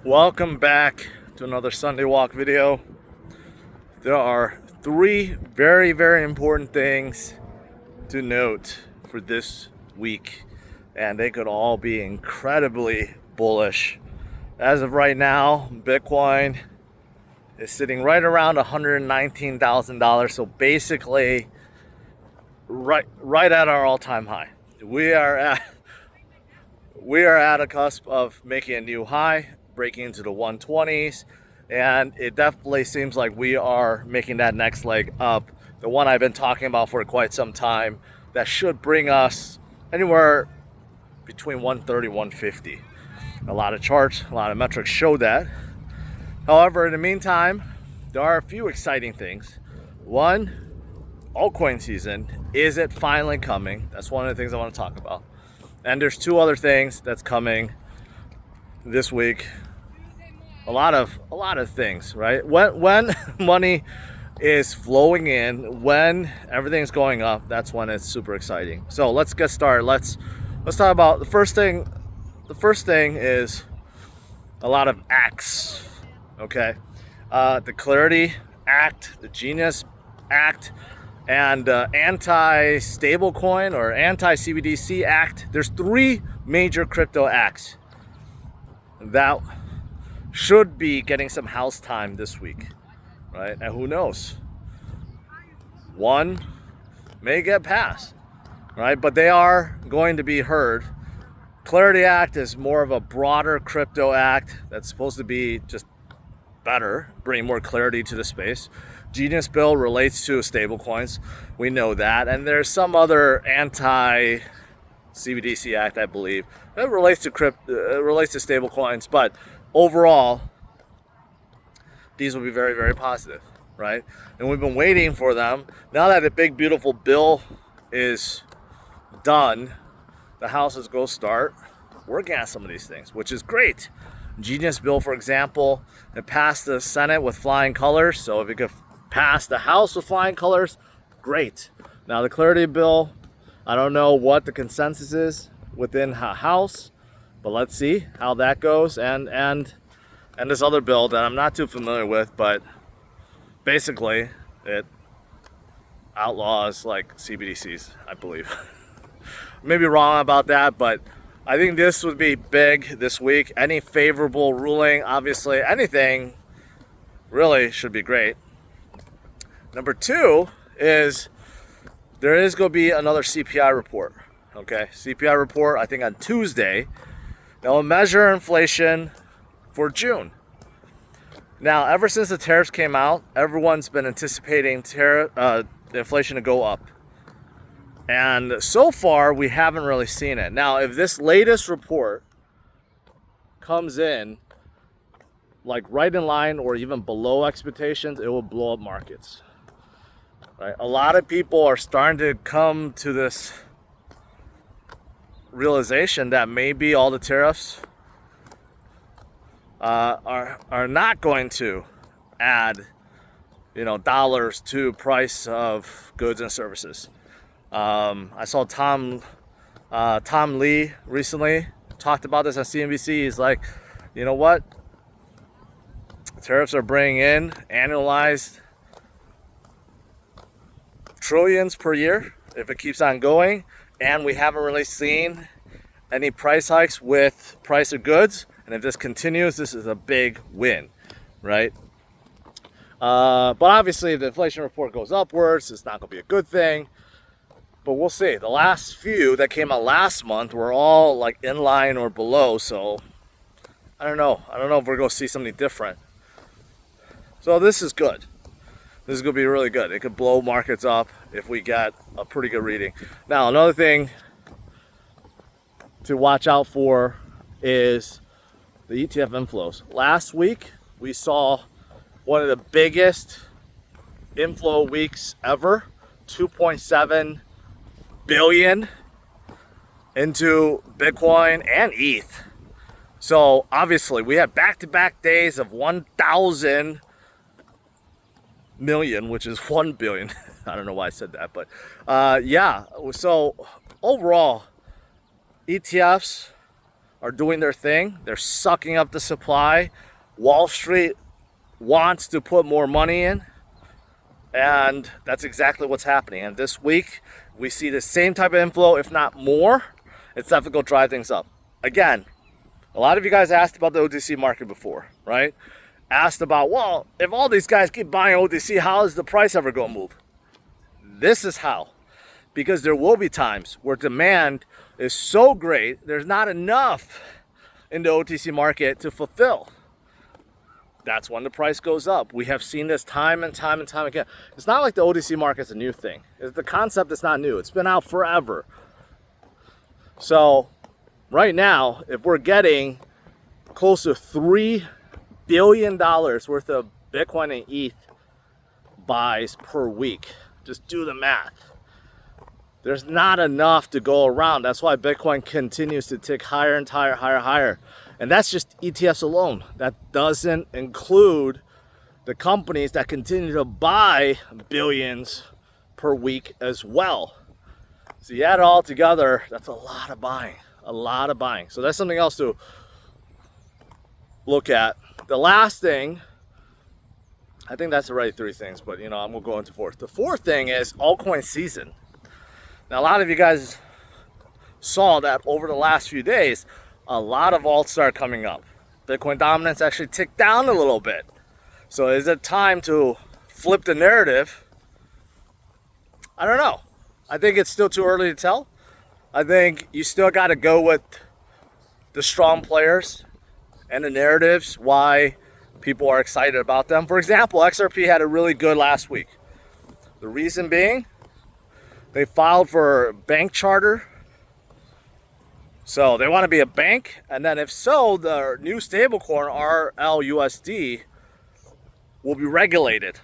Welcome back to another Sunday Walk video. There are three very important things to note for this week, and they could all be incredibly bullish. As of right now, Bitcoin is sitting right around $119,000, so basically right at our all-time high. We are at a cusp of making a new high, breaking into the 120s, and it definitely seems like we are making that next leg up, the one I've been talking about for quite some time, that should bring us anywhere between 130 150. A lot of charts, a lot of metrics show that. However, in the meantime, there are a few exciting things. One, altcoin season. Is it finally coming? That's one of the things I want to talk about. And there's two other things that's coming this week. A lot of things, right? When money is flowing in, when everything's going up, that's when it's super exciting. So let's get started. Let's talk about the first thing. The first thing is a lot of acts. Okay, the Clarity Act, the Genius Act, and anti-stablecoin or anti-CBDC Act. There's three major crypto acts that should be getting some house time this week, right? And who knows? One may get passed, right? But they are going to be heard. Clarity Act is more of a broader crypto act that's supposed to be just better, bring more clarity to the space. Genius Bill relates to stablecoins. We know that. And there's some other anti-CBDC act, I believe, that relates to stablecoins. But overall, these will be very positive, right? And we've been waiting for them. Now that the big, beautiful bill is done, the House is going to start working on some of these things, which is great. Genius Bill, for example, it passed the Senate with flying colors. So if it could pass the House with flying colors, great. Now the Clarity Bill, I don't know what the consensus is within the House, but let's see how that goes. And this other bill that I'm not too familiar with, but basically it outlaws like CBDCs, I believe. Maybe wrong about that, but I think this would be big this week. Any favorable ruling, obviously, anything really should be great. Number two is there is going to be another CPI report. Okay, CPI report, I think on Tuesday. That will measure inflation for June. Now, ever since the tariffs came out, everyone's been anticipating the inflation to go up. And so far, we haven't really seen it. Now, if this latest report comes in like right in line or even below expectations, it will blow up markets. Right? A lot of people are starting to come to this realization that maybe all the tariffs are not going to add, dollars to price of goods and services. I saw Tom Lee recently talked about this on CNBC. He's like, you know what? Tariffs are bringing in annualized trillions per year if it keeps on going, and we haven't really seen any price hikes with price of goods. And if this continues, this is a big win, right? But obviously, if the inflation report goes upwards, it's not going to be a good thing. But we'll see. The last few that came out last month were all like in line or below. So I don't know. I don't know if we're going to see something different. So this is good. This is going to be really good. It could blow markets up if we get a pretty good reading. Now, another thing to watch out for is the ETF inflows. Last week, we saw one of the biggest inflow weeks ever, 2.7 billion into Bitcoin and ETH. So obviously we had back-to-back days of 1,000 million, which is 1 billion. I don't know why I said that, but yeah. So overall, ETFs are doing their thing. They're sucking up the supply. Wall Street wants to put more money in, and that's exactly what's happening. And this week, we see the same type of inflow, if not more. It's definitely going to drive things up. Again, a lot of you guys asked about the OTC market before, right? Asked about, well, if all these guys keep buying OTC, how is the price ever going to move? This is how. Because there will be times where demand is so great, there's not enough in the OTC market to fulfill. That's when the price goes up. We have seen this time and time and time again. It's not like the OTC market's a new thing. The concept is not new. It's been out forever. So right now, if we're getting close to $3 billion worth of Bitcoin and ETH buys per week, just do the math. There's not enough to go around. That's why Bitcoin continues to tick higher and higher. And that's just ETFs alone. That doesn't include the companies that continue to buy billions per week as well. So you add it all together, that's a lot of buying. So that's something else to look at. The last thing, I think that's already three things, but I'm gonna go into fourth. The fourth thing is altcoin season. Now, a lot of you guys saw that over the last few days, a lot of alts start coming up. Bitcoin dominance actually ticked down a little bit. So is it time to flip the narrative? I don't know. I think it's still too early to tell. I think you still got to go with the strong players and the narratives, why people are excited about them. For example, XRP had a really good last week. The reason being, they filed for bank charter. So they want to be a bank. And then if so, the new stablecoin, RLUSD, will be regulated.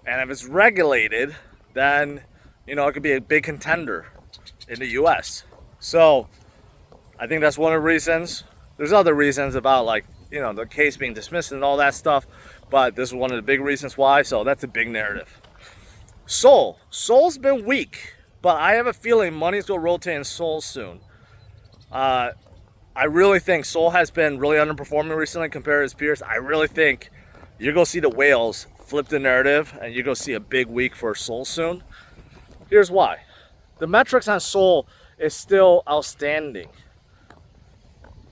And if it's regulated, then, it could be a big contender in the US. So I think that's one of the reasons. There's other reasons about the case being dismissed and all that stuff. But this is one of the big reasons why. So that's a big narrative. Sol's been weak, but I have a feeling money's going to rotate in Sol soon. I really think Sol has been really underperforming recently compared to his peers. I really think you're going to see the whales flip the narrative, and you're going to see a big week for Sol soon. Here's why. The metrics on Sol is still outstanding.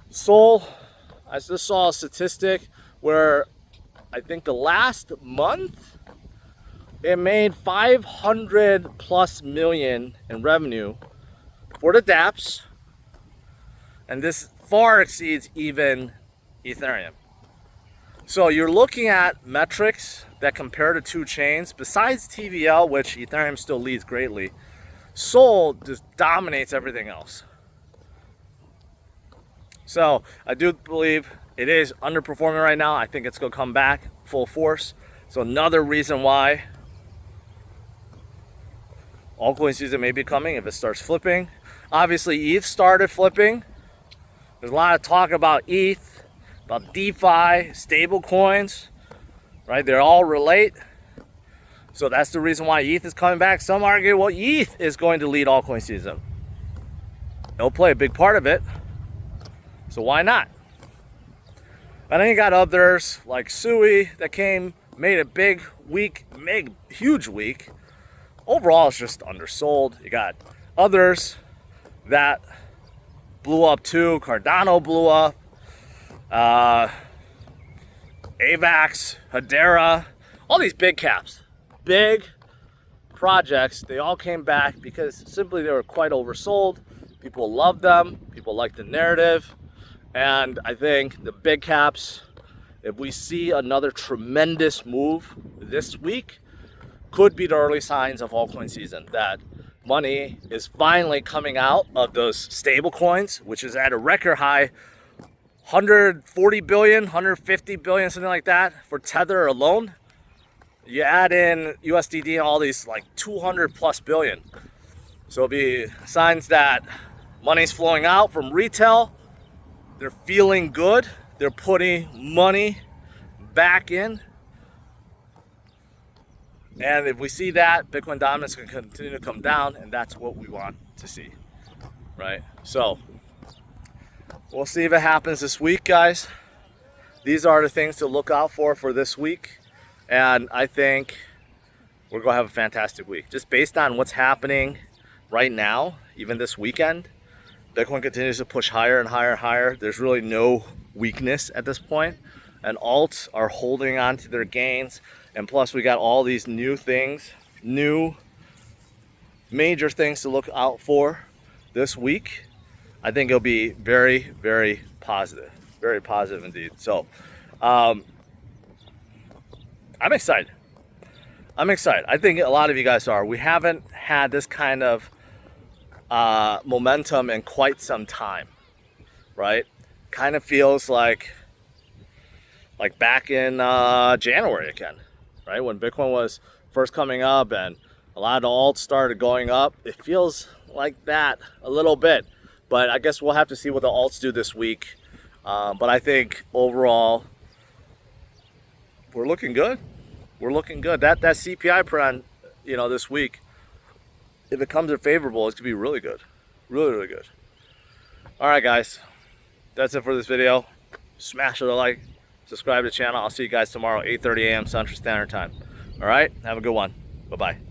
Sol, I just saw a statistic where I think the last month, it made 500 plus million in revenue for the dApps, and this far exceeds even Ethereum. So you're looking at metrics that compare the two chains. Besides TVL, which Ethereum still leads greatly, Sol just dominates everything else. So I do believe it is underperforming right now. I think it's going to come back full force. So another reason why altcoin season may be coming if it starts flipping. Obviously, ETH started flipping. There's a lot of talk about ETH, about DeFi, stable coins, right? They all relate. So that's the reason why ETH is coming back. Some argue, well, ETH is going to lead altcoin season. It'll play a big part of it. So why not? And then you got others like Sui that made a big week, made a huge week. Overall, it's just undersold. You got others that blew up too. Cardano blew up. AVAX, Hedera, all these big caps, big projects, they all came back because simply they were quite oversold. People loved them. People liked the narrative. And I think the big caps, if we see another tremendous move this week, could be the early signs of altcoin season, that money is finally coming out of those stable coins, which is at a record high, 140 billion, 150 billion, something like that for Tether alone. You add in USDD and all these, like 200 plus billion. So it'll be signs that money's flowing out from retail. They're feeling good. They're putting money back in. And if we see that, Bitcoin dominance can continue to come down, and that's what we want to see, right? So We'll see if it happens this week, guys. These are the things to look out for this week. And I think we're going to have a fantastic week. Just based on what's happening right now, even this weekend, Bitcoin continues to push higher and higher and higher. There's really no weakness at this point. And alts are holding on to their gains. And plus we got all these new things, new major things to look out for this week. I think it'll be very, very positive. Very positive indeed. So I'm excited. I'm excited. I think a lot of you guys are. We haven't had this kind of momentum in quite some time, right? Kind of feels like back in January again, right? When Bitcoin was first coming up and a lot of the alts started going up. It feels like that a little bit, but I guess we'll have to see what the alts do this week. But I think overall, we're looking good. We're looking good. That CPI print, this week, if it comes in favorable, it's gonna be really good. Really, really good. All right, guys. That's it for this video. Smash it a like. Subscribe to the channel. I'll see you guys tomorrow, 8:30 a.m. Central Standard Time. All right? Have a good one. Bye-bye.